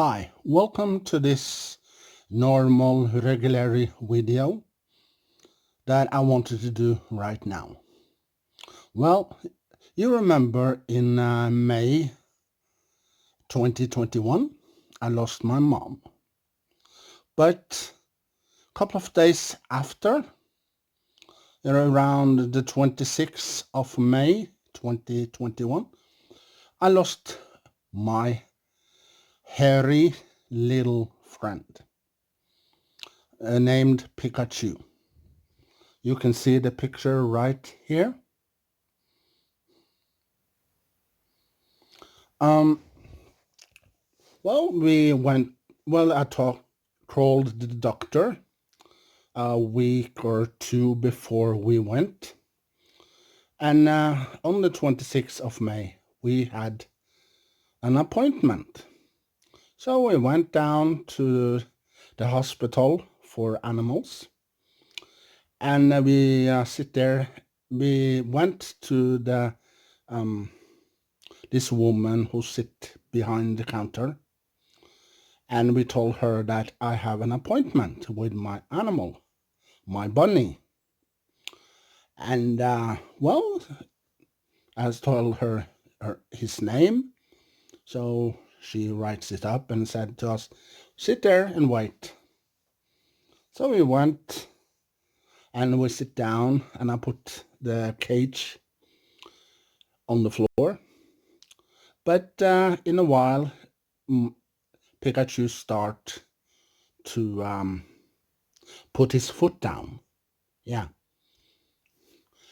Hi, welcome to this normal regular video that I wanted to do right now. Well, you remember in May 2021, I lost my mom. But a couple of days after, around the 26th of May 2021, I lost my hairy little friend named Pikachu. You can see the picture right here. Um, I called the doctor a week or two before we went. And on the 26th of May, we had an appointment. So we went down to the hospital for animals. And we sit there. We went to this woman who sit behind the counter. And we told her that I have an appointment with my animal, my bunny. And I told her his name. So she writes it up and said to us, sit there and wait. So we went and we sit down and I put the cage on the floor. But in a while, Pikachu start to put his foot down. Yeah.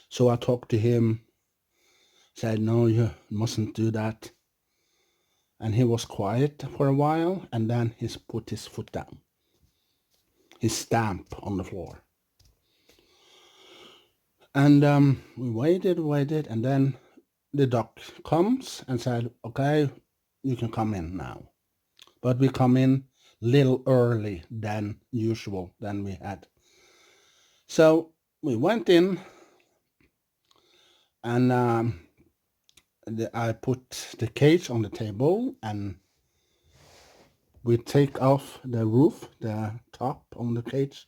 So I talked to him, said, no, you mustn't do that. And he was quiet for a while, and then he put his foot down, his stamp on the floor. And we waited, and then the doc comes and said, okay, you can come in now. But we come in little early than usual than we had. So we went in, and I put the cage on the table, and we take off the roof, the top on the cage,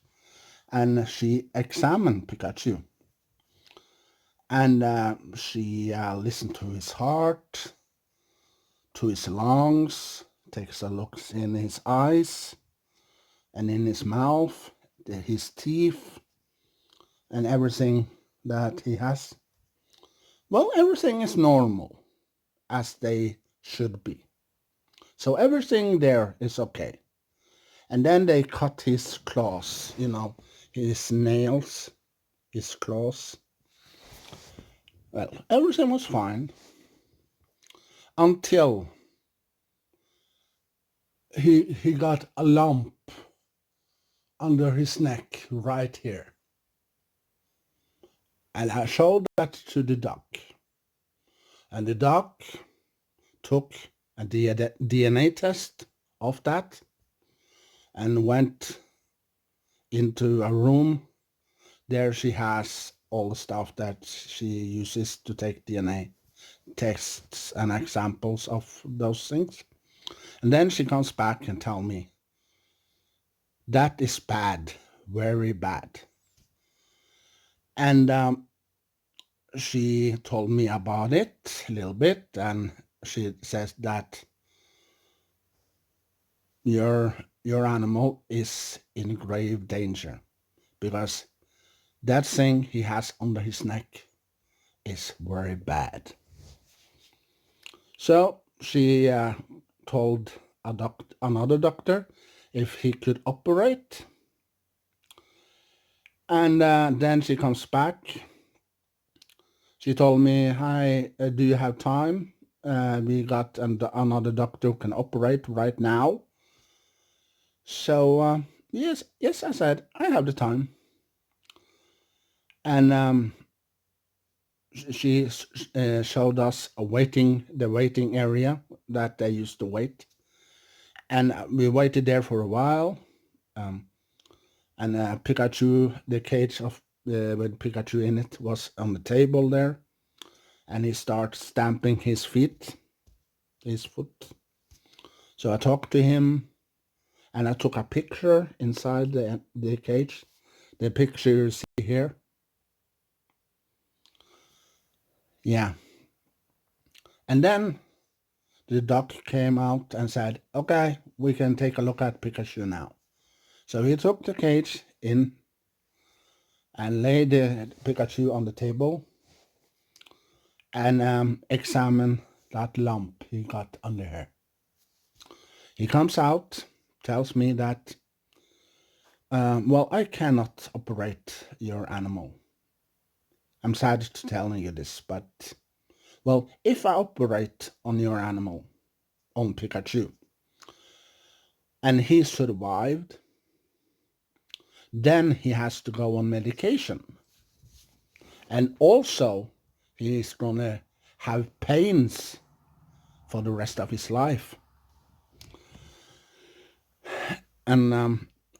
and she examined Pikachu. And she listened to his heart, to his lungs, takes a look in his eyes, and in his mouth, his teeth, and everything that he has. Well, everything is normal, as they should be. So everything there is okay. And then they cut his claws, his nails, his claws. Well, everything was fine until he got a lump under his neck right here. And I showed that to the doc. And the doc took a DNA test of that and went into a room. There she has all the stuff that she uses to take DNA tests and examples of those things. And then she comes back and tell me, that is bad, very bad. And she told me about it a little bit, and she says that your animal is in grave danger because that thing he has under his neck is very bad. So she told another doctor if he could operate. And then she comes back. She told me, hi, do you have time? We got another doctor who can operate right now. So, yes, I said, I have the time. And she showed us the waiting area that they used to wait. And we waited there for a while. And Pikachu, the cage with Pikachu in it was on the table there. And he starts stamping his foot. So I talked to him and I took a picture inside the cage. The picture you see here. Yeah. And then the doc came out and said, okay, we can take a look at Pikachu now. So he took the cage in and laid the Pikachu on the table and examined that lump he got under here. He comes out, tells me that, well, I cannot operate your animal. I'm sad to tell you this, but, well, if I operate on your animal, on Pikachu, and he survived, then he has to go on medication. And also, he's gonna have pains for the rest of his life. And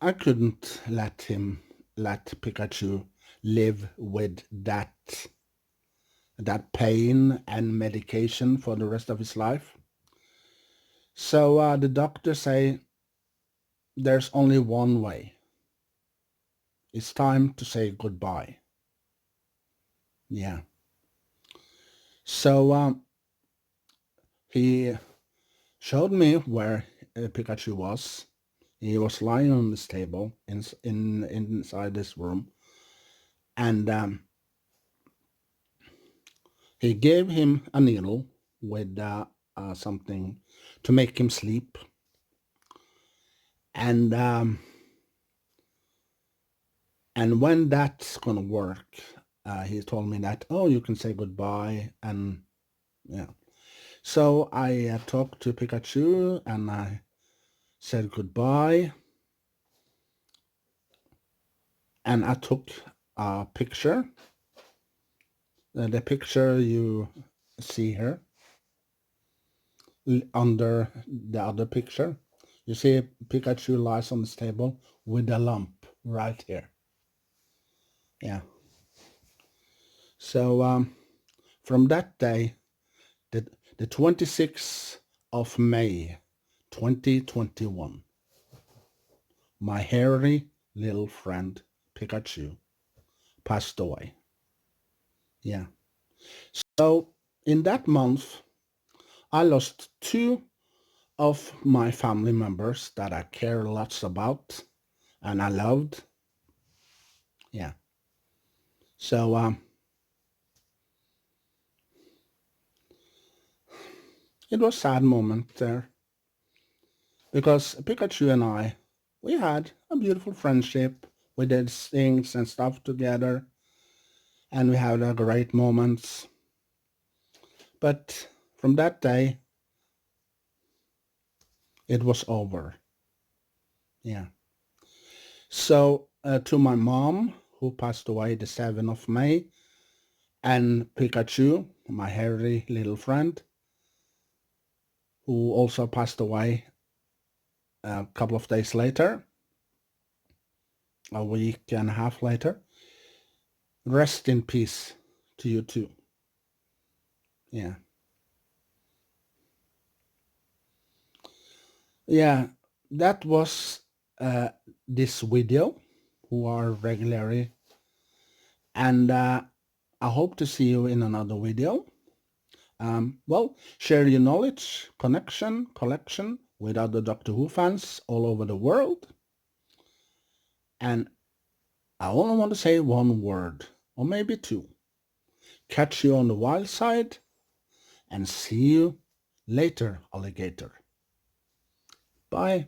I couldn't let Pikachu live with that pain and medication for the rest of his life. So the doctor say there's only one way. It's time to say goodbye. Yeah. So he showed me where Pikachu was. He was lying on this table inside this room, and he gave him a needle with something to make him sleep, and when that's gonna work, he told me that, oh, you can say goodbye, and yeah. So I talked to Pikachu and I said goodbye, and I took a picture. The picture you see here under the other picture. You see Pikachu lies on this table with a lump right here. Yeah. So from that day, the 26th of May, 2021, my hairy little friend Pikachu passed away. Yeah. So in that month, I lost two of my family members that I care lots about and I loved. Yeah. So it was a sad moment there because Pikachu and I, we had a beautiful friendship. We did things and stuff together and we had a great moments. But from that day, it was over. Yeah. So to my mom, who passed away the 7th of May, and Pikachu, my hairy little friend, who also passed away a couple of days later, a week and a half later. Rest in peace to you too. Yeah. Yeah, that was this video, who are regularly, and I hope to see you in another video. Well, share your knowledge, collection with other Doctor Who fans all over the world. And I only want to say one word, or maybe two. Catch you on the wild side, and see you later, alligator. Bye.